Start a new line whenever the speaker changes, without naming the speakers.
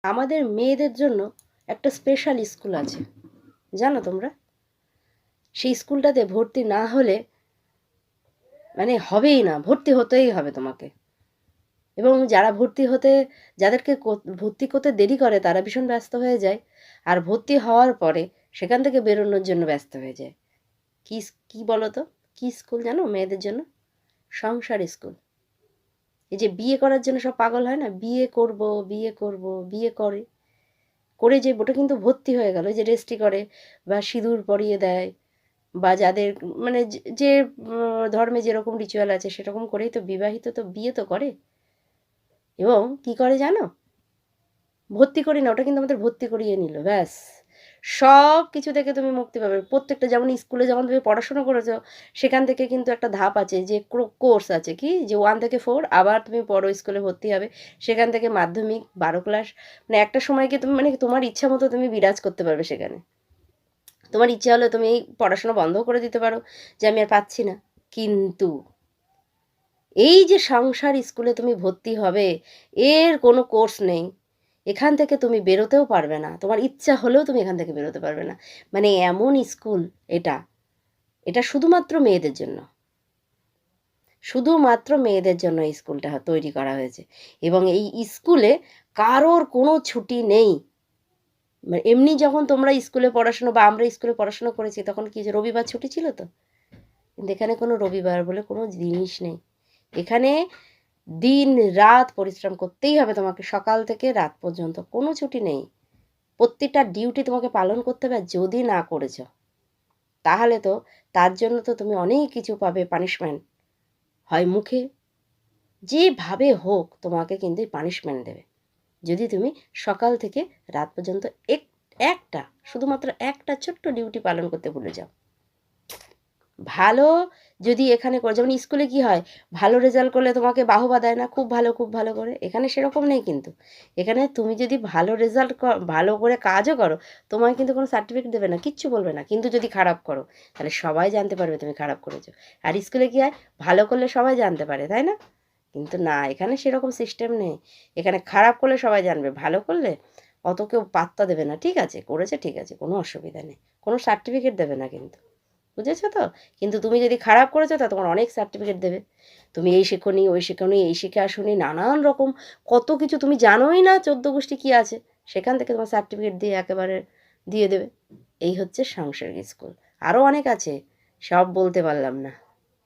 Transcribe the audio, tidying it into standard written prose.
আমাদের মেয়েদের জন্য একটা স্পেশাল স্কুল আছে, জানো তোমরা? সেই স্কুলটাতে ভর্তি না হলে মানে হবেই না, ভর্তি হতেই হবে তোমাকে। এবং যারা যাদেরকে ভর্তি করতে দেরি করে তারা ভীষণ ব্যস্ত হয়ে যায়, আর ভর্তি হওয়ার পরে সেখান থেকে বেরোনোর জন্য ব্যস্ত হয়ে যায়। কি কি বলো তো, কি স্কুল জানো মেয়েদের জন্য? সংসার স্কুল। এই যে বিয়ে করার জন্য সব পাগল হয় না, বিয়ে করব বিয়ে করব, বিয়ে করে করে যে ওটা কিন্তু ভর্তি হয়ে গেল, যে রেজিস্ট্রি করে বা সিঁদুর পরিয়ে দেয়, বা যাদের মানে যে ধর্মে যেরকম রিচুয়াল আছে সেরকম করেই তো বিবাহিত তো বিয়ে তো করে। এবং কি করে জানো? ভর্তি করি না, ওটা কিন্তু আমাদের ভর্তি করিয়ে নিল, ব্যাস। সব কিছু থেকে তুমি মুক্তি পাবে। প্রত্যেকটা, যেমন স্কুলে যখন তুমি পড়াশোনা করেছো সেখান থেকে কিন্তু একটা ধাপ আছে, যে কোর্স আছে, কি যে 1 থেকে 4 আবার তুমি বড় স্কুলে ভর্তি হবে। সেখান থেকে মাধ্যমিক 12 ক্লাস, মানে একটা সময় কি তুমি মানে তোমার ইচ্ছা মতো তুমি বিরাজ করতে পারবে সেখানে। তোমার ইচ্ছা হলে তুমি এই পড়াশোনা বন্ধ করে দিতে পারো, যে আমি আর পাচ্ছি না। কিন্তু এই যে সংসার স্কুলে তুমি ভর্তি হবে, এর কোনো কোর্স নেই। এখান থেকে তুমি বেরোতেও পারবে না, তোমার ইচ্ছা হলেও তুমি এখান থেকে বেরোতে পারবে না। মানে এমন স্কুল এটা। এটা শুধুমাত্র মেয়েদের জন্য, শুধুমাত্র মেয়েদের জন্য এই স্কুলটা তৈরি করা হয়েছে। এবং এই স্কুলে কারোর কোনো ছুটি নেই। মানে এমনি যখন তোমরা স্কুলে পড়াশোনা বা আমরা স্কুলে পড়াশোনা করেছি তখন কি যে রবিবার ছুটি ছিল তো? কিন্তু এখানে কোনো রবিবার বলে কোনো জিনিস নেই। এখানে দিন রাত পরিশ্রম করতেই হবে তোমাকে, সকাল থেকে রাত পর্যন্ত কোনো ছুটি নেই। প্রত্যেকটা ডিউটি তোমাকে পালন করতে হবে। যদি না করেছ তাহলে তো তার জন্য তো তুমি অনেক কিছু পাবে পানিশমেন্ট, হয় মুখে, যেভাবে হোক তোমাকে কিন্তু পানিশমেন্ট দেবে যদি তুমি সকাল থেকে রাত পর্যন্ত একটা শুধুমাত্র একটা ছোট্ট ডিউটি পালন করতে ভুলে যাও। ভালো যদি এখানে করে, যেমন স্কুলে কি হয়, ভালো রেজাল্ট করলে তোমাকে বাহবা দেয় না, খুব ভালো খুব ভালো করে। এখানে সেরকম নেই কিন্তু। এখানে তুমি যদি ভালো রেজাল্ট ভালো করে কাজও করো, তোমায় কিন্তু কোনো সার্টিফিকেট দেবে না, কিচ্ছু বলবে না। কিন্তু যদি খারাপ করো তাহলে সবাই জানতে পারবে তুমি খারাপ করেছো। আর স্কুলে কি হয়, ভালো করলে সবাই জানতে পারে, তাই না? কিন্তু না, এখানে সেরকম সিস্টেম নেই। এখানে খারাপ করলে সবাই জানবে, ভালো করলে অত কেউ পাত্তা দেবে না। ঠিক আছে করেছে, ঠিক আছে, কোনো অসুবিধা নেই, কোনো সার্টিফিকেট দেবে না কিন্তু। বুঝেছো তো? কিন্তু তুমি যদি খারাপ করেছো তা তোমার অনেক সার্টিফিকেট দেবে। তুমি এই শেখোনি, ওই শেখোনি, এই শিখে আসোনি, নানান রকম কত কিছু তুমি জানোই না 14 গোষ্ঠী কী আছে, সেখান থেকে তোমার সার্টিফিকেট দিয়ে একেবারে দিয়ে দেবে। এই হচ্ছে সাংসারিক স্কুল। আরও অনেক আছে, সব বলতে পারলাম না।